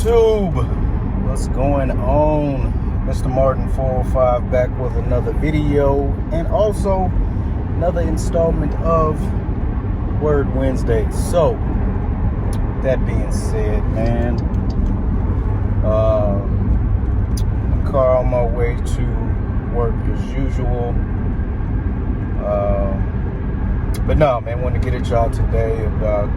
YouTube, what's going on? Mr. Martin 405 back with another video and also another installment of Word Wednesday. So that being said, man, car on my way to work as usual. But no, man, want to get at y'all today about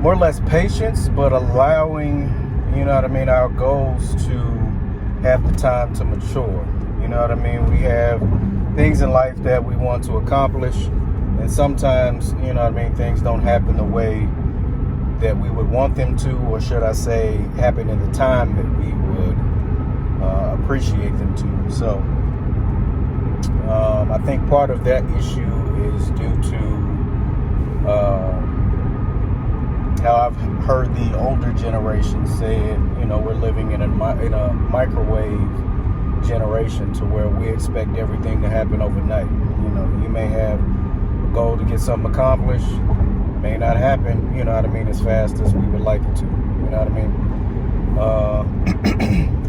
more or less patience, but allowing, you know what I mean, our goals to have the time to mature. You know what I mean? We have things in life that we want to accomplish, and sometimes, you know what I mean, things don't happen the way that we would want them to, or should I say, happen in the time that we would appreciate them to. So I think part of that issue is due to how I've heard the older generation say it. You know, we're living in a microwave generation to where we expect everything to happen overnight. You know, you may have a goal to get something accomplished, may not happen, you know what I mean, as fast as we would like it to. You know what I mean?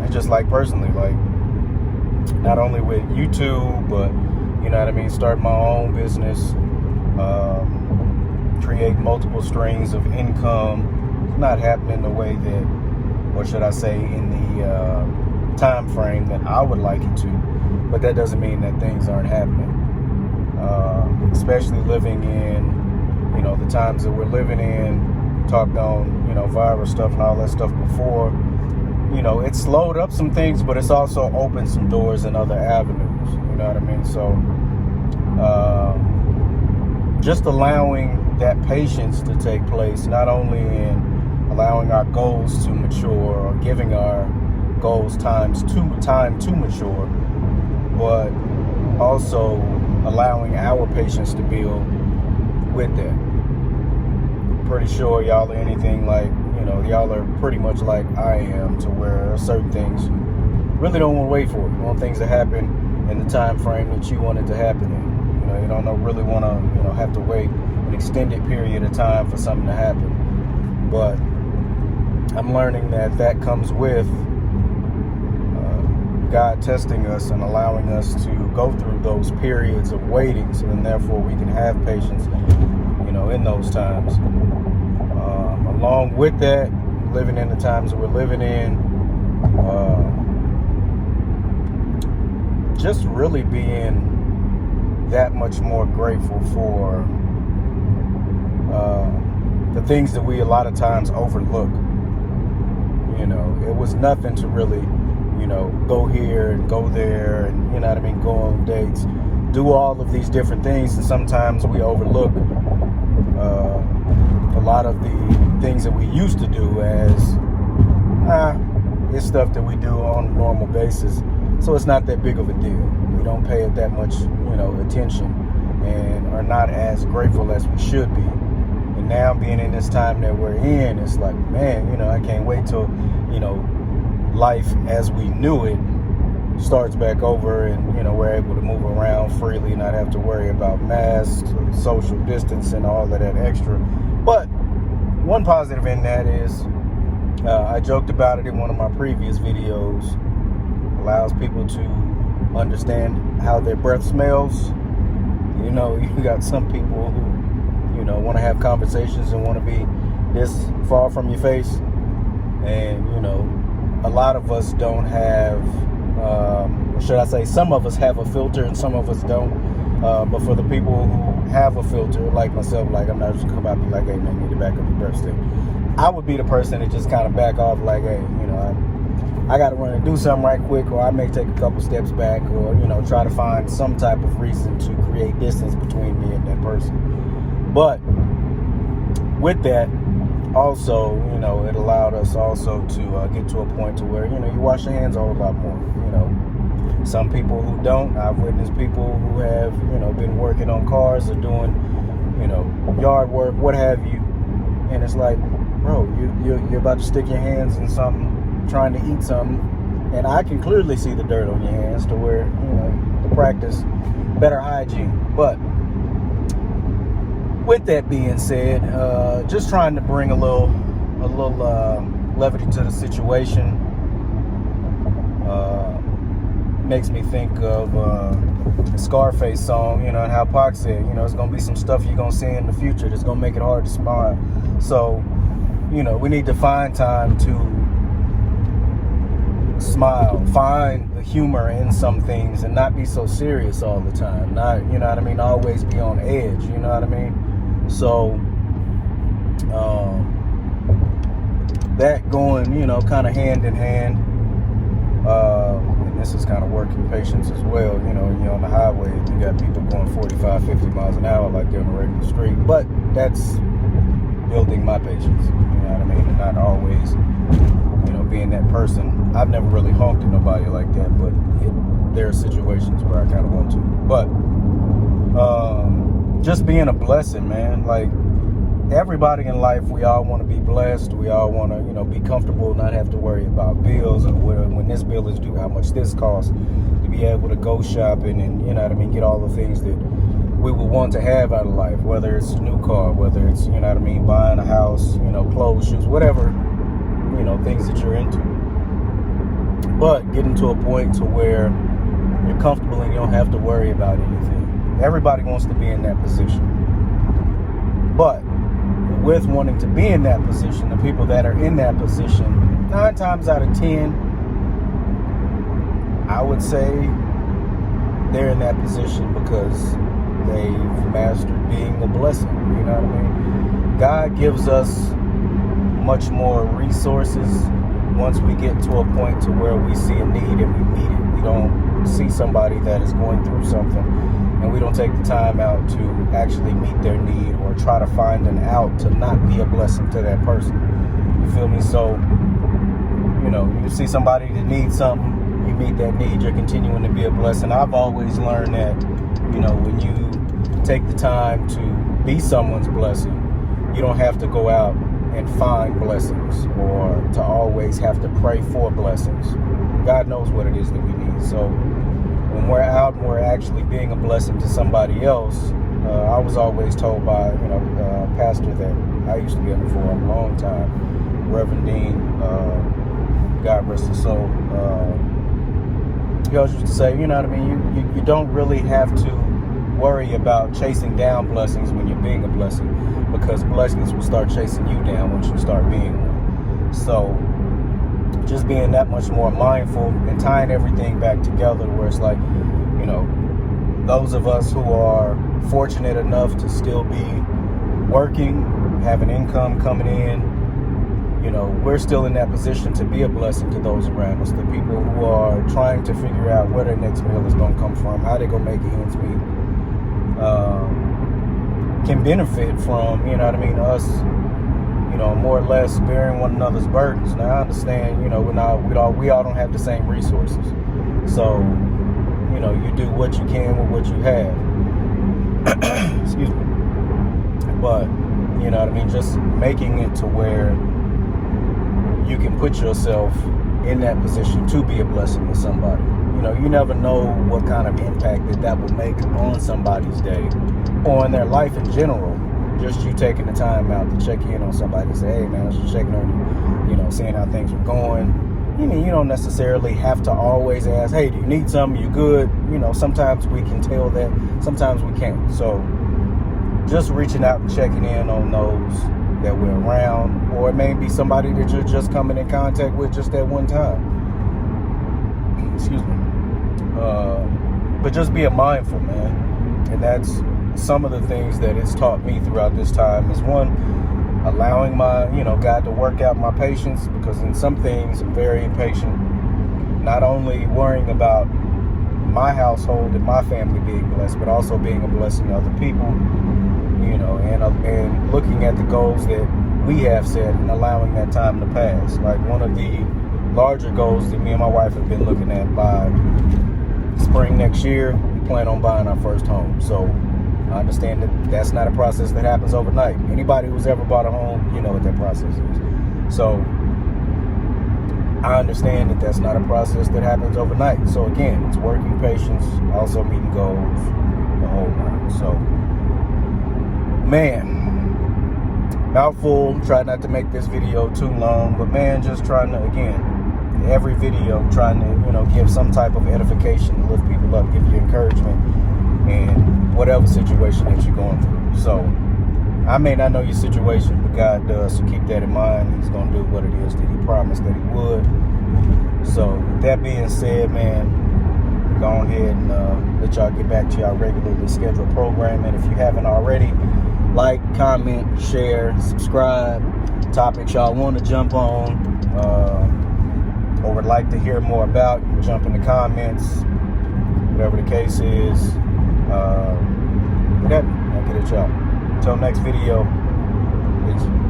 And just like personally, like not only with YouTube, but you know what I mean, start my own business, create multiple streams of income. It's not happening the way that, or should I say, in the time frame that I would like it to. But that doesn't mean that things aren't happening. Especially living in, you know, the times that we're living in. Talked on, you know, virus stuff and all that stuff before. You know, it slowed up some things, but it's also opened some doors in other avenues. You know what I mean? So, just allowing that patience to take place, not only in allowing our goals to mature or giving our goals time to mature, but also allowing our patience to build with that. Pretty sure y'all are anything like, you know, y'all are pretty much like I am, to where certain things you really don't want to wait for. You want things to happen in the time frame that you want it to happen in. You know, you don't really want to, you know, have to wait an extended period of time for something to happen. But I'm learning that comes with God testing us and allowing us to go through those periods of waiting, so then therefore we can have patience, you know, in those times. Along with that, living in the times that we're living in, just really being that much more grateful for the things that we a lot of times overlook. You know, it was nothing to really, you know, go here and go there and, you know what I mean, go on dates, do all of these different things, and sometimes we overlook a lot of the things that we used to do as it's stuff that we do on a normal basis, so it's not that big of a deal. We don't pay it that much, you know, attention, and are not as grateful as we should be. And now being in this time that we're in, it's like, man, you know, I can't wait till, you know, life as we knew it starts back over, and, you know, we're able to move around freely, not have to worry about masks, social distance, and all of that extra. But one positive in that is, I joked about it in one of my previous videos, allows people to understand how their breath smells. You know, you got some people who, you know, want to have conversations and want to be this far from your face, and, you know, a lot of us don't have, should I say, some of us have a filter and some of us don't. But for the people who have a filter, like myself, like I'm not just gonna come out and be like, hey man, you need to back up your breath stick. I would be the person that just kind of back off, like, hey, you know, I got to run and do something right quick, or I may take a couple steps back, or, you know, try to find some type of reason to create distance between me and that person. But with that, also, you know, it allowed us also to get to a point to where, you know, you wash your hands a whole lot more. You know, some people who don't. I've witnessed people who have, you know, been working on cars or doing, you know, yard work, what have you, and it's like, bro, you're about to stick your hands in something, trying to eat something, and I can clearly see the dirt on your hands, to where, you know, to practice better hygiene. But with that being said, just trying to bring a little levity to the situation. Makes me think of the Scarface song, and how Pac said, it's gonna be some stuff you're gonna see in the future that's gonna make it hard to smile. So, we need to find time to smile, find the humor in some things, and not be so serious all the time. Not, always be on edge. So, that going, kind of hand in hand. And this is kind of working patience as well. When you're on the highway, you got people going 45, 50 miles an hour like they're on a regular street. But that's building my patience, and not always, being that person. I've never really honked at nobody like that, but there are situations where I kind of want to. But just being a blessing, man. Like, everybody in life, we all want to be blessed. We all want to, be comfortable, not have to worry about bills, or when this bill is due, how much this costs, to be able to go shopping and, get all the things that we would want to have out of life, whether it's a new car, whether it's, buying a house, clothes, shoes, whatever, things that you're into. But getting to a point to where you're comfortable and you don't have to worry about anything. Everybody wants to be in that position. But with wanting to be in that position, the people that are in that position, 9 times out of 10, I would say they're in that position because they've mastered being a blessing. God gives us much more resources once we get to a point to where we see a need and we meet it. We don't see somebody that is going through something and we don't take the time out to actually meet their need or try to find an out to not be a blessing to that person. You feel me? So, you see somebody that needs something, you meet that need, you're continuing to be a blessing. I've always learned that, when you take the time to be someone's blessing, you don't have to go out and find blessings or to always have to pray for blessings. God knows what it is that we need. So when we're out and we're actually being a blessing to somebody else, I was always told by, a pastor that I used to be under for a long time, Reverend Dean, God rest his soul. He always used to say, you don't really have to worry about chasing down blessings when you're being a blessing, because blessings will start chasing you down once you start being one. So just being that much more mindful and tying everything back together, where it's like, those of us who are fortunate enough to still be working, have an income coming in, we're still in that position to be a blessing to those around us. The people who are trying to figure out where their next meal is going to come from, how they're going to make ends meet, can benefit from, us, more or less bearing one another's burdens. Now, I understand, we all don't have the same resources. So, you do what you can with what you have. Excuse me. But, just making it to where you can put yourself in that position to be a blessing to somebody. You never know what kind of impact that will make on somebody's day or in their life in general. Just you taking the time out to check in on somebody and say, hey man, I was just checking on you, seeing how things were going. You don't necessarily have to always ask, hey, do you need something? You good? Sometimes we can tell that, sometimes we can't. So just reaching out and checking in on those that we're around, or it may be somebody that you're just coming in contact with just at one time. Excuse me. But just being mindful, man. And that's some of the things that it's taught me throughout this time is, one, allowing my, God to work out my patience, because in some things I'm very impatient. Not only worrying about my household and my family being blessed, but also being a blessing to other people, and looking at the goals that we have set and allowing that time to pass. Like, one of the larger goals that me and my wife have been looking at, by spring next year, we plan on buying our first home. So I understand that that's not a process that happens overnight. Anybody who's ever bought a home, you know what that process is. So I understand that that's not a process that happens overnight. So again, it's working patience, also meeting goals, the whole nine. So man, mouthful. Try not to make this video too long, but man, just trying to, again, every video trying to, give some type of edification, to lift people up, give you encouragement in whatever situation that you're going through. So I may not know your situation, but God does, so keep that in mind. He's going to do what it is that he promised that he would. So with that being said, man, go ahead and let y'all get back to y'all regularly scheduled programming. If you haven't already, like, comment, share, subscribe. Topics y'all want to jump on or would like to hear more about, you can jump in the comments. Whatever the case is, whatever. I'll get at y'all. Until next video, peace.